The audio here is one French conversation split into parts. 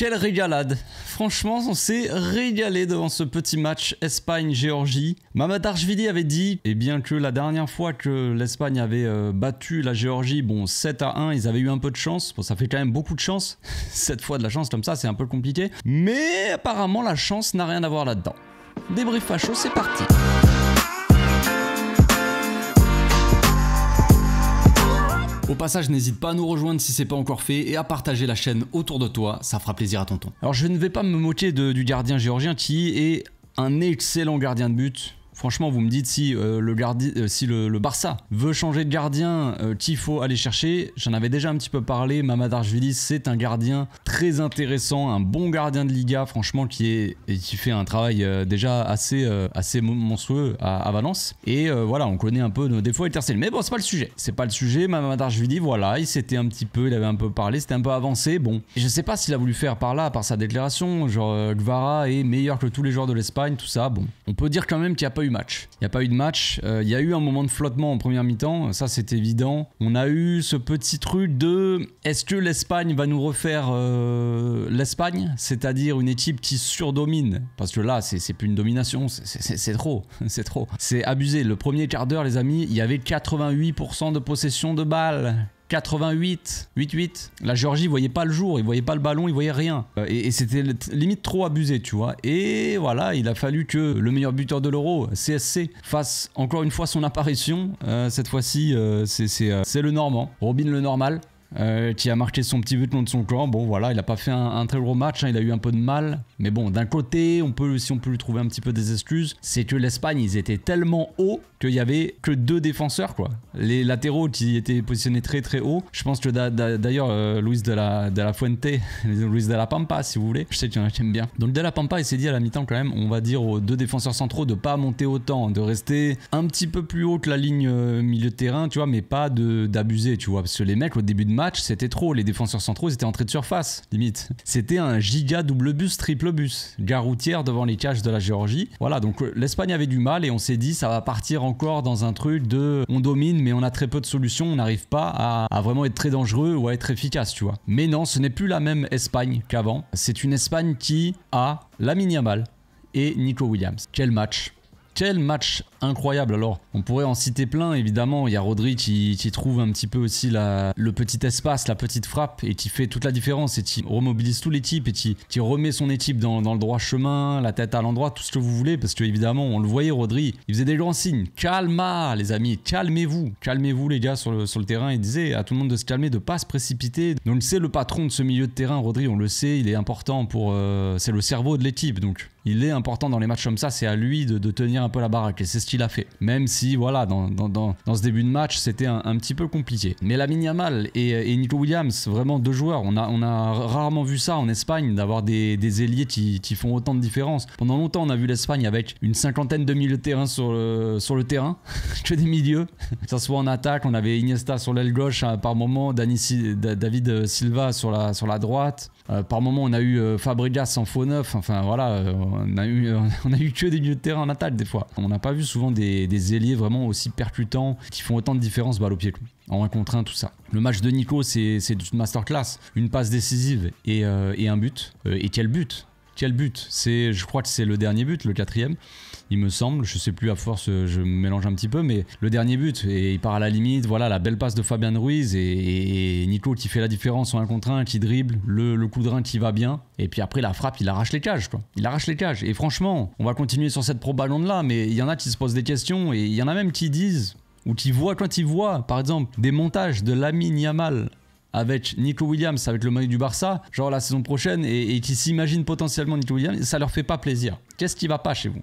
quelle régalade. Franchement, on s'est régalé devant ce petit match Espagne-Géorgie. Mamardashvili avait dit bien que la dernière fois que l'Espagne avait battu la Géorgie, bon 7-1, ils avaient eu un peu de chance. Bon, ça fait quand même beaucoup de chance. 7 fois de la chance comme ça, c'est un peu compliqué. Mais apparemment, la chance n'a rien à voir là-dedans. Débrief facho, c'est parti. Au passage, n'hésite pas à nous rejoindre si c'est pas encore fait et à partager la chaîne autour de toi, ça fera plaisir à tonton. Alors je ne vais pas me moquer du gardien géorgien qui est un excellent gardien de but. Franchement, vous me dites si le Barça veut changer de gardien, qu'il faut aller chercher. J'en avais déjà un petit peu parlé. Mamardashvili, c'est un gardien très intéressant, un bon gardien de Liga, franchement, qui fait un travail déjà assez monstrueux à Valence. Et voilà, on connaît un peu nos défauts étincelles. Mais bon, c'est pas le sujet. C'est pas le sujet. Mamardashvili, voilà, il avait un peu parlé, c'était un peu avancé. Bon, et je sais pas s'il a voulu faire par sa déclaration, genre Guevara est meilleur que tous les joueurs de l'Espagne, tout ça. Bon, on peut dire quand même qu'il n'y a pas eu match. Il n'y a pas eu de match. Il y a eu un moment de flottement en première mi-temps. Ça, c'est évident. On a eu ce petit truc de est-ce que l'Espagne va nous refaire l'Espagne, c'est-à-dire une équipe qui surdomine. Parce que là, c'est plus une domination. C'est trop. C'est trop. C'est abusé. Le premier quart d'heure, les amis, il y avait 88% de possession de balles. 88, 8-8. La Géorgie, ils voyaient pas le jour, ils voyaient pas le ballon, ils voyaient rien. Et c'était limite trop abusé, tu vois. Et voilà, il a fallu que le meilleur buteur de l'Euro, CSC, fasse encore une fois son apparition. Cette fois-ci, c'est le Normand, Robin le Normal. Qui a marqué son petit but contre son camp. Bon voilà, il a pas fait un très gros match, hein, il a eu un peu de mal. Mais bon, d'un côté, si on peut lui trouver un petit peu des excuses, c'est que l'Espagne, ils étaient tellement hauts qu'il y avait que 2 défenseurs, quoi. Les latéraux qui étaient positionnés très très haut. Je pense que d'ailleurs, Luis de la Fuente, Luis de la Pampa, si vous voulez, je sais qu'il y en a qui aiment bien. Donc de la Pampa, il s'est dit à la mi-temps quand même, on va dire aux 2 défenseurs centraux de pas monter autant, de rester un petit peu plus haut que la ligne milieu de terrain, tu vois, mais pas d'abuser, tu vois. Parce que les mecs, au début de match, c'était trop. Les défenseurs centraux, ils étaient entrés de surface, limite. C'était un giga double bus, triple bus. Gare routière devant les cages de la Géorgie. Voilà, donc l'Espagne avait du mal et on s'est dit, ça va partir encore dans un truc de on domine, mais on a très peu de solutions, on n'arrive pas à vraiment être très dangereux ou à être efficace, tu vois. Mais non, ce n'est plus la même Espagne qu'avant. C'est une Espagne qui a Lamine Yamal et Nico Williams. Quel match! Quel match incroyable. Alors, on pourrait en citer plein, évidemment. Il y a Rodri qui trouve un petit peu aussi le petit espace, la petite frappe et qui fait toute la différence et qui remobilise toute l'équipe et qui remet son équipe dans le droit chemin, la tête à l'endroit, tout ce que vous voulez. Parce que, évidemment, on le voyait, Rodri, il faisait des grands signes. Calma, les amis, calmez-vous. Calmez-vous, les gars, sur le terrain. Il disait à tout le monde de se calmer, de pas se précipiter. Donc, c'est le patron de ce milieu de terrain, Rodri, on le sait, il est important pour... c'est le cerveau de l'équipe, donc... Il est important dans les matchs comme ça, c'est à lui de tenir un peu la baraque et c'est ce qu'il a fait. Même si, voilà, dans ce début de match, c'était un petit peu compliqué. Mais Lamine Yamal et Nico Williams, vraiment 2 joueurs, on a rarement vu ça en Espagne, d'avoir des ailiers qui font autant de différence. Pendant longtemps, on a vu l'Espagne avec une 50aine de milieux de terrain sur le terrain, que des milieux. Que ça soit en attaque, on avait Iniesta sur l'aile gauche par moment, David Silva sur la droite. Par moment, on a eu Fabregas en faux neuf, enfin voilà, on a eu que des milieux de terrain en attaque des fois. On n'a pas vu souvent des ailiers vraiment aussi percutants qui font autant de différence balle au pied en 1 contre 1, tout ça. Le match de Nico, c'est une masterclass, une passe décisive et un but. Et quel but! Quel but! Je crois que c'est le dernier but, le 4e. Il me semble, je sais plus à force, je me mélange un petit peu, mais le dernier but, et il part à la limite, voilà, la belle passe de Fabian Ruiz et Nico qui fait la différence en 1 contre 1, qui dribble, le coup de rein qui va bien, et puis après la frappe, il arrache les cages, quoi. Il arrache les cages, et franchement, on va continuer sur cette propagande-là, mais il y en a qui se posent des questions, et il y en a même qui disent, ou qui voient, quand ils voient, par exemple, des montages de Lamine Yamal avec Nico Williams, avec le maillot du Barça, genre la saison prochaine, et qui s'imaginent potentiellement Nico Williams, ça leur fait pas plaisir. Qu'est-ce qui va pas chez vous?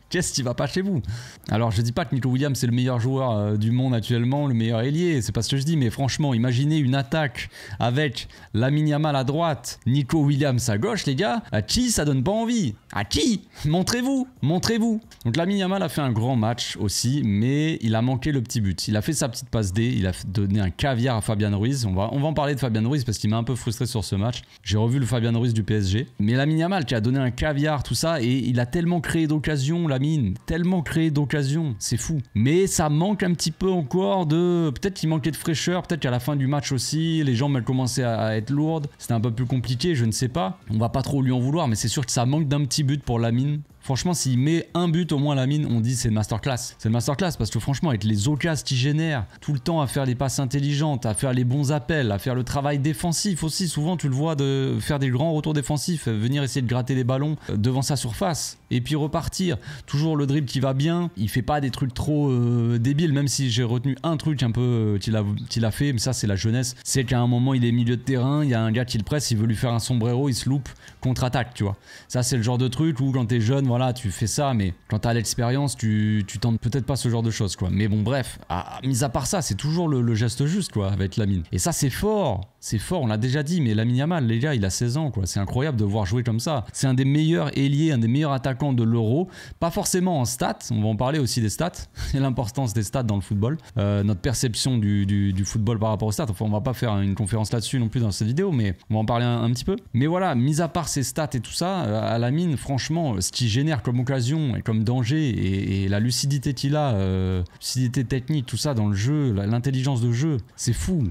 Qu'est-ce qui va pas chez vous? Alors je dis pas que Nico Williams c'est le meilleur joueur du monde actuellement, le meilleur ailier, c'est pas ce que je dis, mais franchement imaginez une attaque avec Lamine Yamal à droite, Nico Williams à gauche, les gars, à qui ça donne pas envie? À qui? Montrez-vous, montrez-vous. Donc Lamine Yamal a fait un grand match aussi, mais il a manqué le petit but. Il a fait sa petite passe D, il a donné un caviar à Fabian Ruiz. On va en parler de Fabian Ruiz parce qu'il m'a un peu frustré sur ce match. J'ai revu le Fabian Ruiz du PSG, mais Lamine Yamal qui a donné un caviar, tout ça, et il a tellement créé d'occasions. Lamine, tellement créé d'occasions, c'est fou. Mais ça manque un petit peu encore de... Peut-être qu'il manquait de fraîcheur, peut-être qu'à la fin du match aussi, les jambes elles commençaient à être lourdes. C'était un peu plus compliqué, je ne sais pas. On va pas trop lui en vouloir, mais c'est sûr que ça manque d'un petit but pour Lamine. Franchement, s'il met un but au moins Lamine, on dit c'est une masterclass. C'est une masterclass parce que franchement, avec les occasions qu'il génère, tout le temps à faire les passes intelligentes, à faire les bons appels, à faire le travail défensif aussi. Souvent, tu le vois de faire des grands retours défensifs, venir essayer de gratter des ballons devant sa surface et puis repartir. Toujours le dribble qui va bien. Il fait pas des trucs trop débiles, même si j'ai retenu un truc un peu qu'il a fait, mais ça c'est la jeunesse. C'est qu'à un moment, il est milieu de terrain, il y a un gars qui le presse, il veut lui faire un sombrero, il se loupe, contre-attaque, tu vois. Ça, c'est le genre de truc où quand t'es jeune, voilà, tu fais ça, mais quand t'as l'expérience, tu tentes peut-être pas ce genre de choses, quoi. Mais bon, bref, mis à part ça, c'est toujours le geste juste, quoi, avec Lamine. Et ça, c'est fort, on l'a déjà dit, mais Lamine Yamal, les gars, il a 16 ans, quoi. C'est incroyable de voir jouer comme ça. C'est un des meilleurs ailiers, un des meilleurs attaquants de l'Euro. Pas forcément en stats, on va en parler aussi des stats, et l'importance des stats dans le football. Notre perception du football par rapport aux stats. Enfin, on va pas faire une conférence là-dessus non plus dans cette vidéo, mais on va en parler un petit peu. Mais voilà, mis à part ses stats et tout ça, à Lamine, franchement, ce qu'il génère comme occasion et comme danger et la lucidité qu'il a, lucidité technique, tout ça dans le jeu, l'intelligence de jeu, c'est fou,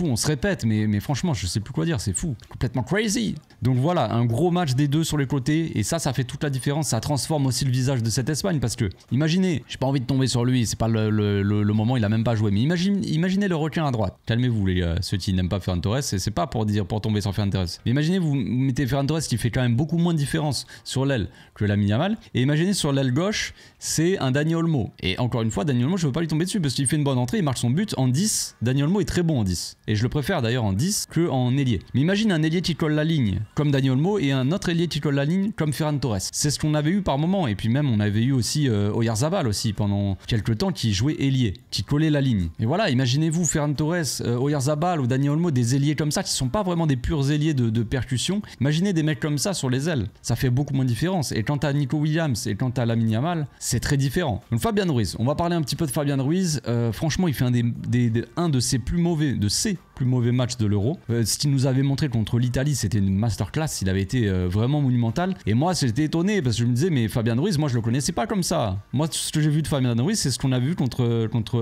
on se répète, mais franchement, je sais plus quoi dire, c'est fou, complètement crazy. Donc voilà, un gros match des deux sur les côtés, et ça fait toute la différence, ça transforme aussi le visage de cette Espagne, parce que, imaginez, j'ai pas envie de tomber sur lui, c'est pas le moment, il a même pas joué, mais imaginez le requin à droite, calmez-vous les gars, ceux qui n'aiment pas Ferran Torres, c'est pas pour tomber sur Ferran Torres, mais imaginez vous mettez Ferran Torres qui fait quand même beaucoup moins de différence sur l'aile que Lamine Yamal, et imaginez sur l'aile gauche, c'est un Dani Olmo, et encore une fois, Dani Olmo, je veux pas lui tomber dessus, parce qu'il fait une bonne entrée, il marque son but en 10, Dani Olmo est très bon en 10, et je le préfère d'ailleurs en 10 que en ailier. Mais imagine un ailier qui colle la ligne comme Dani Olmo et un autre ailier qui colle la ligne comme Ferran Torres. C'est ce qu'on avait eu par moment, et puis même on avait eu aussi Oyarzabal aussi pendant quelques temps qui jouait ailier, qui collait la ligne. Et voilà, imaginez-vous Ferran Torres, Oyarzabal ou Dani Olmo, des ailiers comme ça qui sont pas vraiment des purs ailiers de percussion. Imaginez des mecs comme ça sur les ailes, ça fait beaucoup moins de différence. Et quant à Nico Williams et quant à Lamine Yamal, c'est très différent. Donc Fabian Ruiz, on va parler un petit peu de Fabian Ruiz. Franchement, il fait un de ses plus mauvais matchs de l'Euro. Ce qu'il nous avait montré contre l'Italie, c'était une masterclass, il avait été vraiment monumental. Et moi, j'étais étonné parce que je me disais, mais Fabian Ruiz, moi je le connaissais pas comme ça. Moi, ce que j'ai vu de Fabian Ruiz, c'est ce qu'on a vu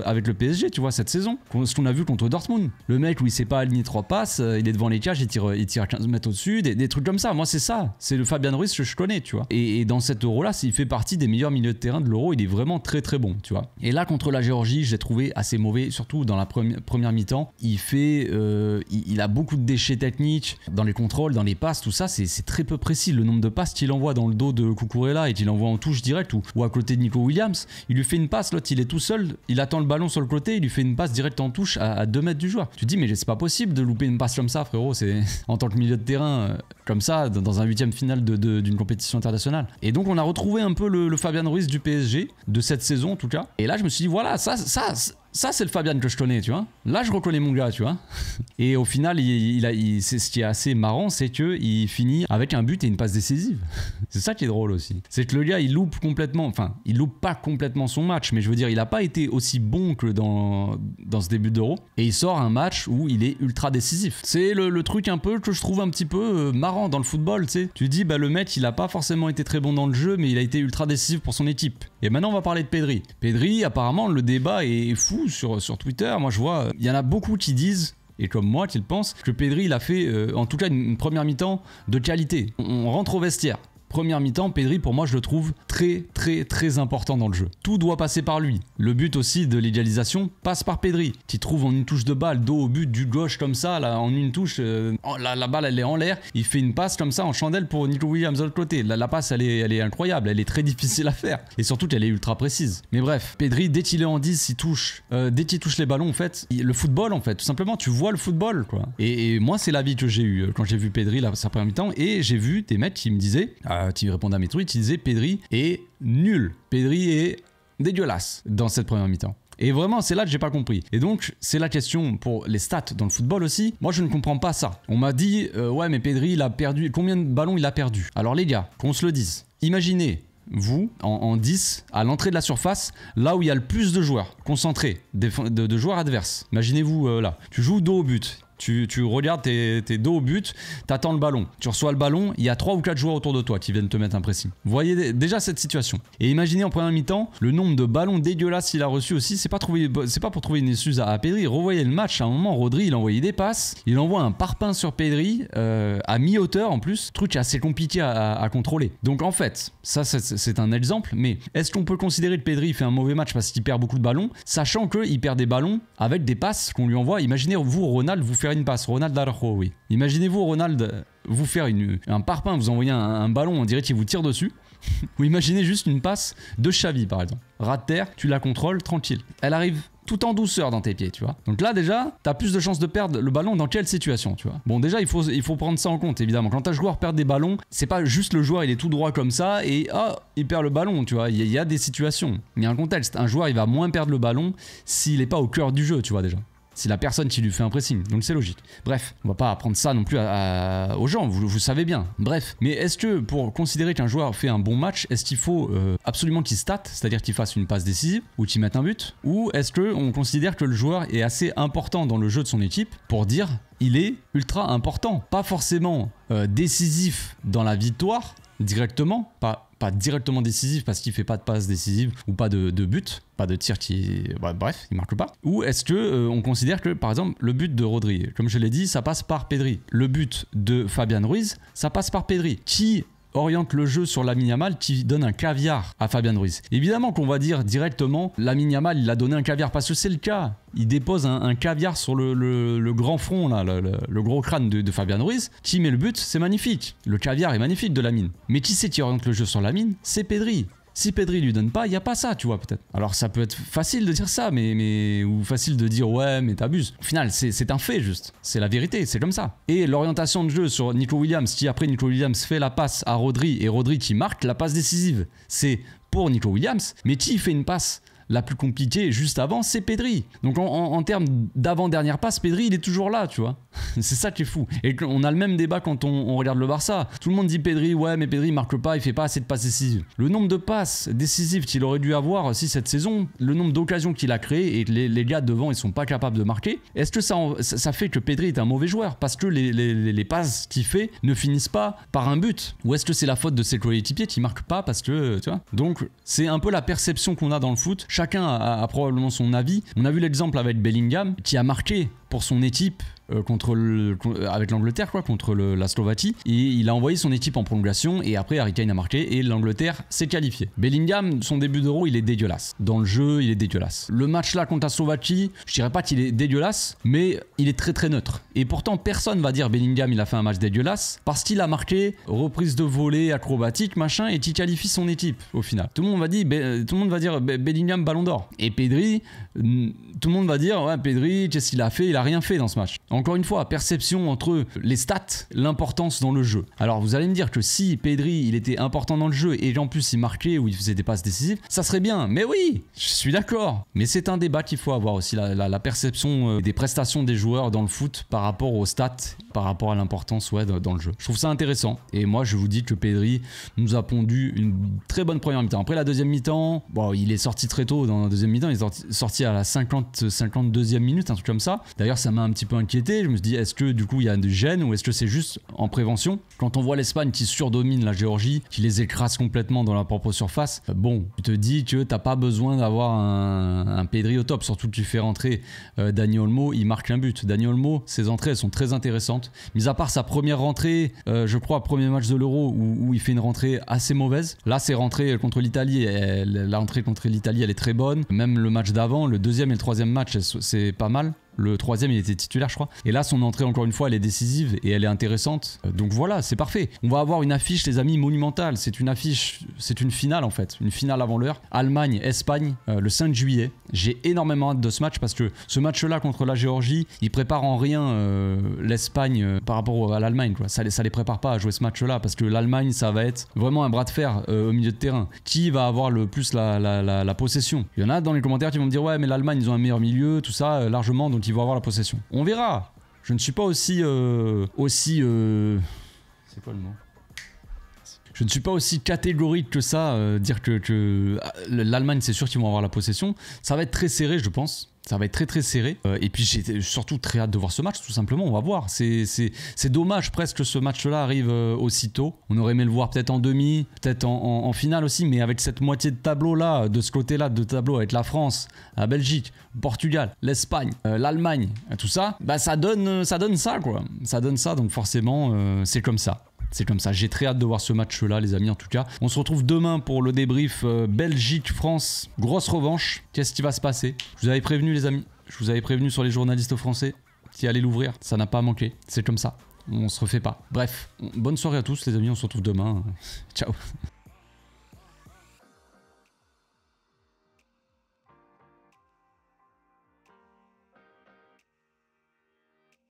avec le PSG, tu vois, cette saison. Ce qu'on a vu contre Dortmund. Le mec où il sait pas aligner 3 passes, il est devant les cages, il tire à 15 mètres au-dessus, des trucs comme ça. Moi, c'est ça. C'est le Fabian Ruiz que je connais, tu vois. Et dans cet Euro-là, il fait partie des meilleurs milieux de terrain de l'Euro. Il est vraiment très très bon, tu vois. Et là, contre la Géorgie, je l'ai trouvé assez mauvais, surtout dans la première mi-temps. Il a beaucoup de déchets techniques dans les contrôles, dans les passes, tout ça, c'est très peu précis. Le nombre de passes qu'il envoie dans le dos de Cucurella et qu'il envoie en touche directe ou à côté de Nico Williams, il lui fait une passe, l'autre il est tout seul, il attend le ballon sur le côté, il lui fait une passe directe en touche à 2 mètres du joueur. Tu te dis mais c'est pas possible de louper une passe comme ça, frérot, c'est en tant que milieu de terrain comme ça dans un 8e finale d'une compétition internationale. Et donc on a retrouvé un peu le Fabian Ruiz du PSG de cette saison en tout cas. Et là je me suis dit voilà, ça c'est le Fabian que je connais, tu vois. Là, je reconnais mon gars, tu vois. Et au final, c'est ce qui est assez marrant, c'est qu'il finit avec un but et une passe décisive. C'est ça qui est drôle aussi. C'est que le gars, il loupe pas complètement son match, mais je veux dire, il a pas été aussi bon que dans ce début d'Euro. Et il sort un match où il est ultra décisif. C'est le truc un peu que je trouve un petit peu marrant dans le football, tu sais. Tu dis, bah le mec, il a pas forcément été très bon dans le jeu, mais il a été ultra décisif pour son équipe. Et maintenant, on va parler de Pedri. Pedri, apparemment, le débat est fou sur Twitter. Moi je vois, il y en a beaucoup qui disent, et comme moi qui le pensent, que Pedri il a fait en tout cas une première mi-temps de qualité. On rentre au vestiaire. Première mi-temps, Pedri, pour moi, je le trouve très, très, très important dans le jeu. Tout doit passer par lui. Le but aussi de l'égalisation passe par Pedri, qui trouve en une touche de balle, dos au but, du gauche comme ça, là, en une touche, la balle, elle est en l'air. Il fait une passe comme ça en chandelle pour Nico Williams de l'autre côté. La passe, elle est incroyable, elle est très difficile à faire. Et surtout qu'elle est ultra précise. Mais bref, Pedri, dès qu'il est en 10, il touche. Dès qu'il touche les ballons, en fait, le football, en fait, tout simplement, tu vois le football, quoi. Et moi, c'est l'avis que j'ai eu quand j'ai vu Pedri, là, sa première mi-temps, et j'ai vu des mecs qui me disaient, qui répondaient à mes tweets, qui disaient Pedri est nul. Pedri est dégueulasse dans cette première mi-temps. Et vraiment, c'est là que j'ai pas compris. Et donc, c'est la question pour les stats dans le football aussi. Moi, je ne comprends pas ça. On m'a dit, ouais, mais Pedri, il a perdu. Combien de ballons il a perdu? Alors, les gars, qu'on se le dise. Imaginez, vous, en 10, à l'entrée de la surface, là où il y a le plus de joueurs concentrés, de joueurs adverses. Imaginez-vous là. Tu joues dos au but. Tu regardes, t'es dos au but, t'attends le ballon. Tu reçois le ballon, il y a 3 ou 4 joueurs autour de toi qui viennent te mettre un pressing. Vous voyez déjà cette situation. Et imaginez en première mi-temps, le nombre de ballons dégueulasses qu'il a reçu aussi, c'est pas pour trouver une excuse à Pedri. Revoyez le match, à un moment, Rodri, il envoyait des passes, il envoie un parpaing sur Pedri, à mi-hauteur en plus, truc assez compliqué à contrôler. Donc en fait, ça c'est un exemple, mais est-ce qu'on peut considérer que Pedri fait un mauvais match parce qu'il perd beaucoup de ballons, sachant qu'il perd des ballons avec des passes qu'on lui envoie? Imaginez-vous Ronald vous faire une passe, Ronald Araujo, oui. Imaginez-vous Ronald vous faire un parpaing, vous envoyez un ballon, on dirait qu'il vous tire dessus. Ou imaginez juste une passe de Xavi par exemple. Ras de terre, tu la contrôles, tranquille. Elle arrive tout en douceur dans tes pieds, tu vois. Donc là déjà, t'as plus de chances de perdre le ballon dans quelle situation, tu vois. Bon déjà, il faut prendre ça en compte, évidemment. Quand un joueur perd des ballons, c'est pas juste le joueur, il est tout droit comme ça et il perd le ballon, tu vois. Il y a des situations. Il y a un contexte. Un joueur, il va moins perdre le ballon s'il est pas au cœur du jeu, tu vois déjà. C'est la personne qui lui fait un pressing, donc c'est logique. Bref, on va pas apprendre ça non plus aux gens, vous savez bien. Bref, mais est-ce que pour considérer qu'un joueur fait un bon match, est-ce qu'il faut absolument qu'il state, c'est-à-dire qu'il fasse une passe décisive ou qu'il mette un but? Ou est-ce qu'on considère que le joueur est assez important dans le jeu de son équipe pour dire il est ultra important? Pas forcément décisif dans la victoire directement, pas directement décisif parce qu'il fait pas de passe décisive ou pas de but, pas de tir qui... bref, il marque pas. Ou est-ce que on considère que, par exemple, le but de Rodri, comme je l'ai dit, ça passe par Pedri. Le but de Fabian Ruiz, ça passe par Pedri. Qui oriente le jeu sur Lamine Yamal, qui donne un caviar à Fabian Ruiz. Évidemment qu'on va dire directement, Lamine Yamal, il a donné un caviar, parce que c'est le cas. Il dépose un caviar sur le grand front, là, le gros crâne de Fabian Ruiz. Qui met le but, c'est magnifique. Le caviar est magnifique de Lamine. Mais qui c'est qui oriente le jeu sur Lamine? C'est Pedri. Si Pedri lui donne pas, il n'y a pas ça, tu vois, peut-être. Alors ça peut être facile de dire ça, ou facile de dire ouais, mais t'abuses. Au final, c'est un fait juste. C'est la vérité, c'est comme ça. Et l'orientation de jeu sur Nico Williams, qui après Nico Williams fait la passe à Rodri, et Rodri qui marque la passe décisive, c'est pour Nico Williams, mais qui fait une passe la plus compliquée juste avant, c'est Pedri. Donc en termes d'avant-dernière passe, Pedri il est toujours là, tu vois. C'est ça qui est fou. Et on a le même débat quand on regarde le Barça. Tout le monde dit Pedri, ouais mais Pedri il marque pas, il fait pas assez de passes décisives. Le nombre de passes décisives qu'il aurait dû avoir aussi cette saison, le nombre d'occasions qu'il a créées et les gars devant ils sont pas capables de marquer, est-ce que ça fait que Pedri est un mauvais joueur parce que les passes qu'il fait ne finissent pas par un but? Ou est-ce que c'est la faute de ses coéquipiers qui marquent pas parce que, tu vois? Donc c'est un peu la perception qu'on a dans le foot. Chacun a probablement son avis. On a vu l'exemple avec Bellingham qui a marqué pour son équipe avec l'Angleterre contre la Slovaquie, et il a envoyé son équipe en prolongation et après Harry Kane a marqué et l'Angleterre s'est qualifiée. Bellingham, son début d'Euro il est dégueulasse, dans le jeu il est dégueulasse. Le match là contre la Slovaquie, je dirais pas qu'il est dégueulasse, mais il est très très neutre, et pourtant personne va dire Bellingham il a fait un match dégueulasse parce qu'il a marqué reprise de volée acrobatique machin et qui qualifie son équipe au final. Tout le monde va dire Bellingham ballon d'or, et Pedri, tout le monde va dire ouais Pedri qu'est-ce qu'il a fait? Il a rien fait dans ce match. Encore une fois, perception entre les stats, l'importance dans le jeu. Alors vous allez me dire que si Pedri il était important dans le jeu et en plus il marquait ou il faisait des passes décisives, ça serait bien. Mais oui, je suis d'accord. Mais c'est un débat qu'il faut avoir aussi, la perception des prestations des joueurs dans le foot par rapport aux stats, par rapport à l'importance dans le jeu. Je trouve ça intéressant. Et moi je vous dis que Pedri nous a pondu une très bonne première mi-temps. Après la deuxième mi-temps, bon, il est sorti très tôt dans la deuxième mi-temps, il est sorti à la 52e minute, un truc comme ça. D'ailleurs ça m'a un petit peu inquiété. Je me suis dit, est-ce que du coup il y a des gènes ou est-ce que c'est juste en prévention? Quand on voit l'Espagne qui surdomine la Géorgie, qui les écrase complètement dans la propre surface, bon, tu te dis que t'as pas besoin d'avoir un Pedri au top, surtout que tu fais rentrer Dani Olmo, il marque un but. Dani Olmo, ses entrées elles sont très intéressantes. Mis à part sa première rentrée, je crois, premier match de l'Euro où il fait une rentrée assez mauvaise. Là, c'est rentrée contre l'Italie. La rentrée contre l'Italie, elle est très bonne. Même le match d'avant, le deuxième et le troisième match, c'est pas mal. Le troisième, il était titulaire, je crois. Et là, son entrée, encore une fois, elle est décisive et elle est intéressante. Donc voilà, c'est parfait. On va avoir une affiche, les amis, monumentale. C'est une affiche, c'est une finale, en fait. Une finale avant l'heure. Allemagne-Espagne, le 5 juillet. J'ai énormément hâte de ce match parce que ce match-là contre la Géorgie, il prépare en rien l'Espagne par rapport à l'Allemagne, quoi. Ça les prépare pas à jouer ce match-là parce que l'Allemagne, ça va être vraiment un bras de fer au milieu de terrain. Qui va avoir le plus la possession? Il y en a dans les commentaires qui vont me dire ouais, mais l'Allemagne, ils ont un meilleur milieu, tout ça, largement, donc ils vont avoir la possession. On verra. Je ne suis pas aussi c'est quoi le mot? Je ne suis pas aussi catégorique que ça, dire que l'Allemagne, c'est sûr qu'ils vont avoir la possession. Ça va être très serré, je pense. Ça va être très très serré. Et puis j'ai surtout très hâte de voir ce match, tout simplement. On va voir. C'est dommage presque que ce match-là arrive aussitôt. On aurait aimé le voir peut-être en demi, peut-être en finale aussi, mais avec cette moitié de tableau-là, de ce côté-là de tableau, avec la France, la Belgique, le Portugal, l'Espagne, l'Allemagne, tout ça, bah ça donne ça, quoi. Ça donne ça, donc forcément, c'est comme ça. C'est comme ça, j'ai très hâte de voir ce match-là, les amis, en tout cas. On se retrouve demain pour le débrief Belgique-France. Grosse revanche. Qu'est-ce qui va se passer? Je vous avais prévenu, les amis. Je vous avais prévenu sur les journalistes français qui allaient l'ouvrir. Ça n'a pas manqué. C'est comme ça. On se refait pas. Bref, bonne soirée à tous, les amis. On se retrouve demain. Ciao.